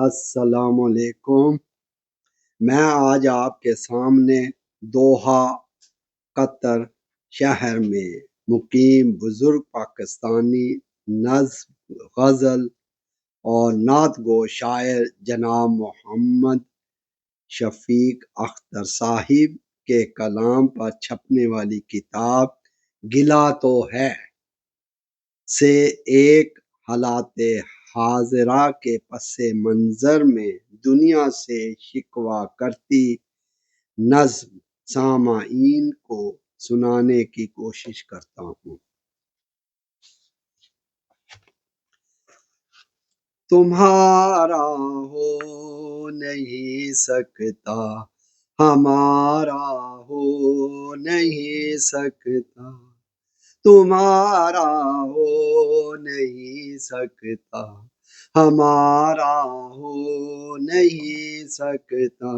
السلام علیکم۔ میں آج آپ کے سامنے دوحہ قطر شہر میں مقیم بزرگ پاکستانی نظم، غزل اور نعت گو شاعر جناب محمد شفیق اختر صاحب کے کلام پر چھپنے والی کتاب گلہ تو ہے سے ایک حالات حاضرہ کے پس منظر میں دنیا سے شکوہ کرتی نظم سامعین کو سنانے کی کوشش کرتا ہوں۔ تمہارا ہو نہیں سکتا، ہمارا ہو نہیں سکتا، تمہارا ہو نہیں سکتا، ہمارا ہو نہیں سکتا،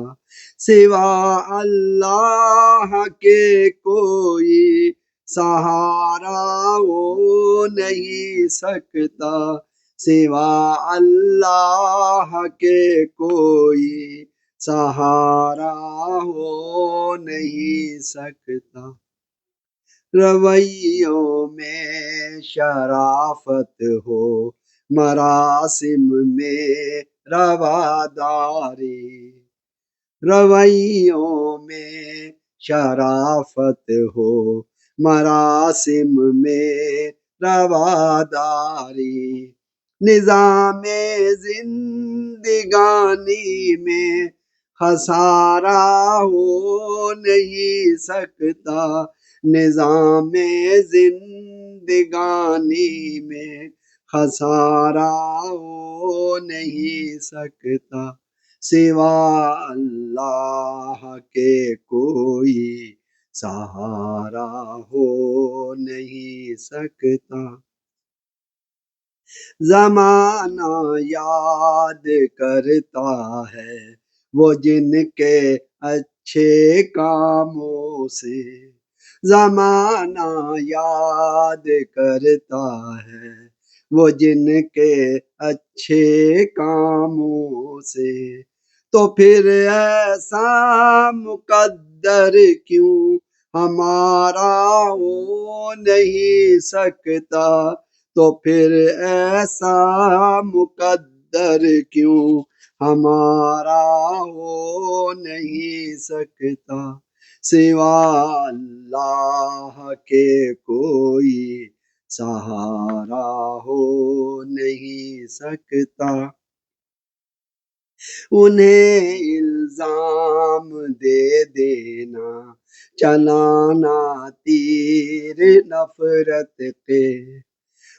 سوا اللہ کے کوئی سہارا ہو نہیں سکتا، سوا اللہ کے کوئی سہارا ہو نہیں سکتا۔ رویوں میں شرافت ہو، مراسم میں رواداری، رویوں میں شرافت ہو، مراسم میں رواداری، نظام زندگانی میں خسارہ ہو نہیں سکتا، نظام زندگانی میں خسارہ ہو نہیں سکتا، سوا اللہ کے کوئی سہارا ہو نہیں سکتا۔ زمانہ یاد کرتا ہے وہ جن کے اچھے کاموں سے، زمانہ یاد کرتا ہے وہ جن کے اچھے کاموں سے، تو پھر ایسا مقدر کیوں ہمارا ہو نہیں سکتا، تو پھر ایسا مقدر کیوں ہمارا ہو نہیں سکتا، سوا اللہ کے کوئی سہارا ہو نہیں سکتا۔ انہیں الزام دے دینا چلانا تیر نفرت کے،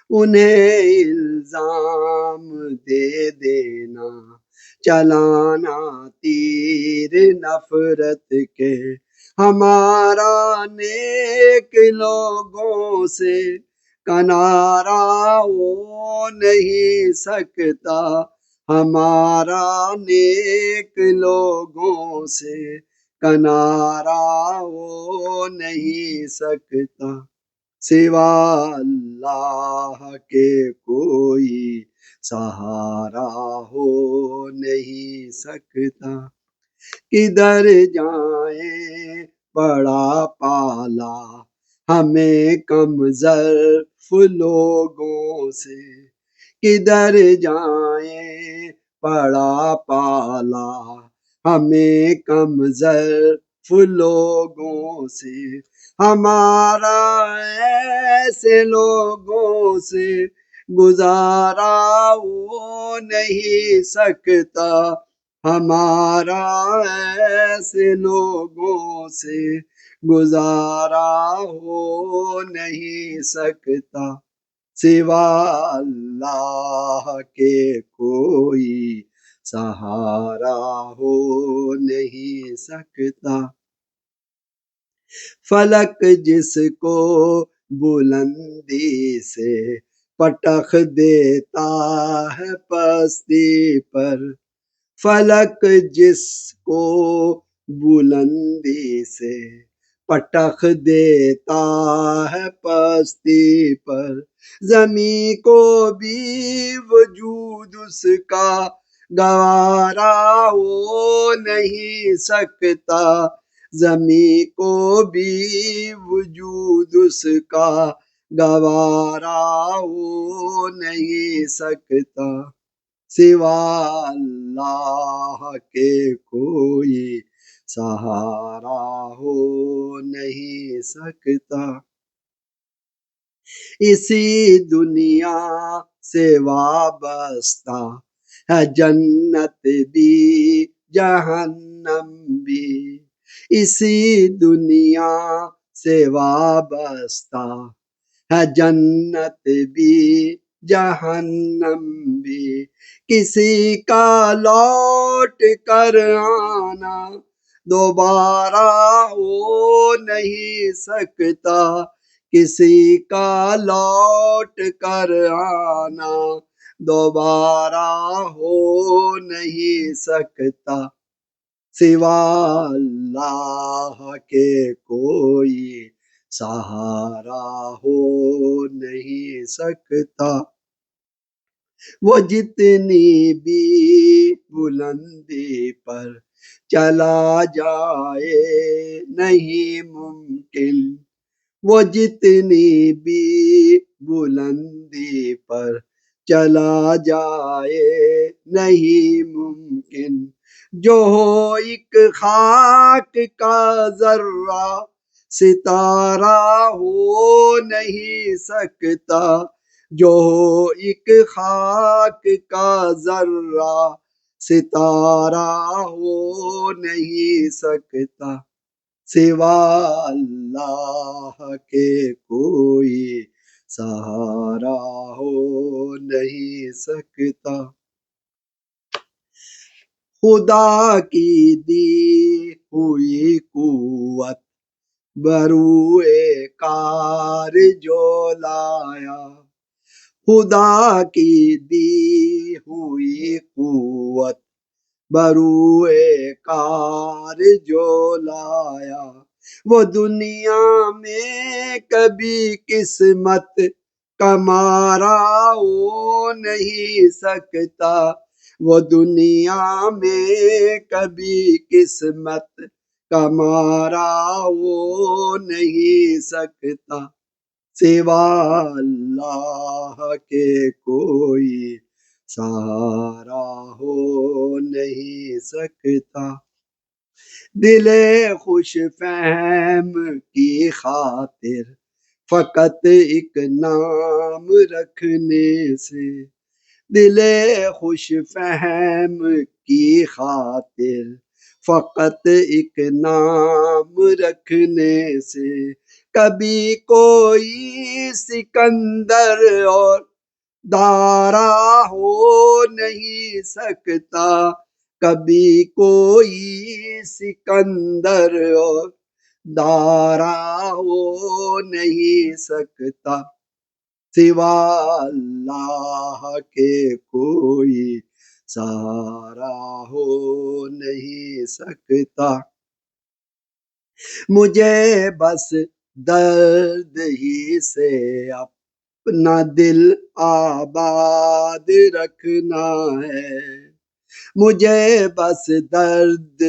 انہیں الزام دے دینا چلانا تیر نفرت کے، ہمارا نیک لوگوں سے کنارہ ہو نہیں سکتا، ہمارا نیک لوگوں سے کنارہ ہو نہیں سکتا، سوا اللہ کے کوئی سہارا ہو نہیں سکتا۔ کدھر جائیں بڑا پالا ہمیں کم ظرف لوگوں سے، کدھر جائیں بڑا پالا ہمیں کم ظرف لوگوں سے، ہمارا ایسے لوگوں سے گزارا ہو نہیں سکتا، ہمارا ایسے لوگوں سے گزارا ہو نہیں سکتا، سوا اللہ کے کوئی سہارا ہو نہیں سکتا۔ فلک جس کو بلندی سے پٹخ دیتا ہے پستی پر، فلک جس کو بلندی سے پٹخ دیتا ہے پستی پر، زمیں کو بھی وجود اس کا گوارا ہو نہیں سکتا، زمیں کو بھی وجود اس کا گوارا ہو نہیں سکتا، سوا اللہ کے کوئی سہارا ہو نہیں سکتا، اسی دنیا سے وابستہ ہے جنت بھی جہنم بھی، اسی دنیا سے وابستہ ہے جنت بھی جہنم بھی، کسی کا لوٹ کر آنا دوبارہ ہو نہیں سکتا، کسی کا لوٹ کر آنا دوبارہ ہو نہیں سکتا، سوا اللہ کے کوئی سہارا ہو نہیں سکتا، وہ جتنی بھی بلندی پر چلا جائے نہیں ممکن، وہ جتنی بھی بلندی پر چلا جائے نہیں ممکن، جو ہو ایک خاک کا ذرہ ستارہ ہو نہیں سکتا، جو ہو ایک خاک کا ذرہ ستارہ ہو نہیں سکتا، سوا اللہ کے کوئی سہارا ہو نہیں سکتا، خدا کی دی ہوئی قوت بروئے کار جو لایا، خدا کی دی ہوئی قوت بروئے کار جو لایا، وہ دنیا میں کبھی قسمت کا مارا ہو نہیں سکتا، وہ دنیا میں کبھی قسمت کا مارا ہو نہیں سکتا، سوا اللہ کے کوئی سہارا ہو نہیں سکتا، دل خوش فہم کی خاطر فقط ایک نام رکھنے سے، دل خوش فہم کی خاطر فقط ایک نام رکھنے سے، کبھی کوئی سکندر اور دارا ہو نہیں سکتا، کبھی کوئی سکندر اور دارا ہو نہیں سکتا، سوا اللہ کے کوئی سہارا ہو نہیں سکتا، مجھے بس درد ہی سے اپنا دل آباد رکھنا ہے، مجھے بس درد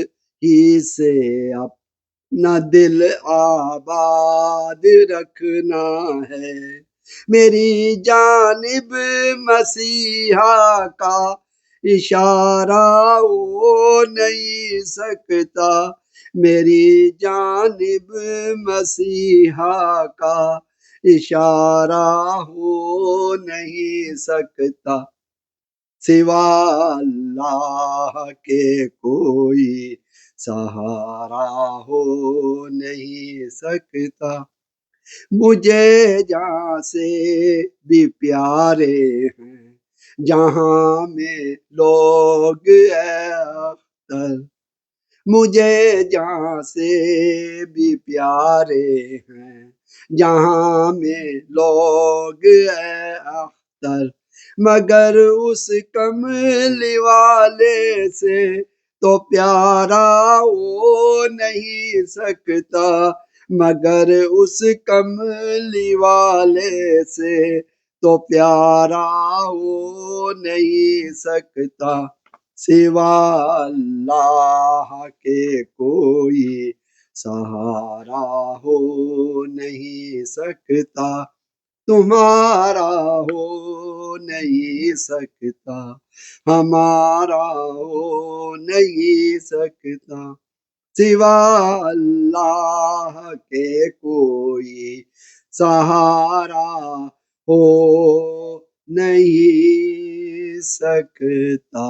ہی سے اپنا دل آباد رکھنا ہے، میری جانب مسیحا کا اشارہ ہو نہیں سکتا، میری جانب مسیحا کا اشارہ ہو نہیں سکتا، سوا اللہ کے کوئی سہارا ہو نہیں سکتا، مجھے جہاں سے بھی پیارے ہیں جہاں میں لوگ اختر، مجھے جہاں سے بھی پیارے ہیں جہاں میں لوگ اختر، مگر اس کملی والے سے تو پیارا ہو نہیں سکتا، مگر اس کملی والے سے تو پیارا ہو نہیں سکتا، سوا اللہ کے کوئی سہارا ہو نہیں سکتا، تمہارا ہو نہیں سکتا، ہمارا ہو نہیں سکتا، سوا اللہ کے کوئی سہارا ہو نہیں سکتا۔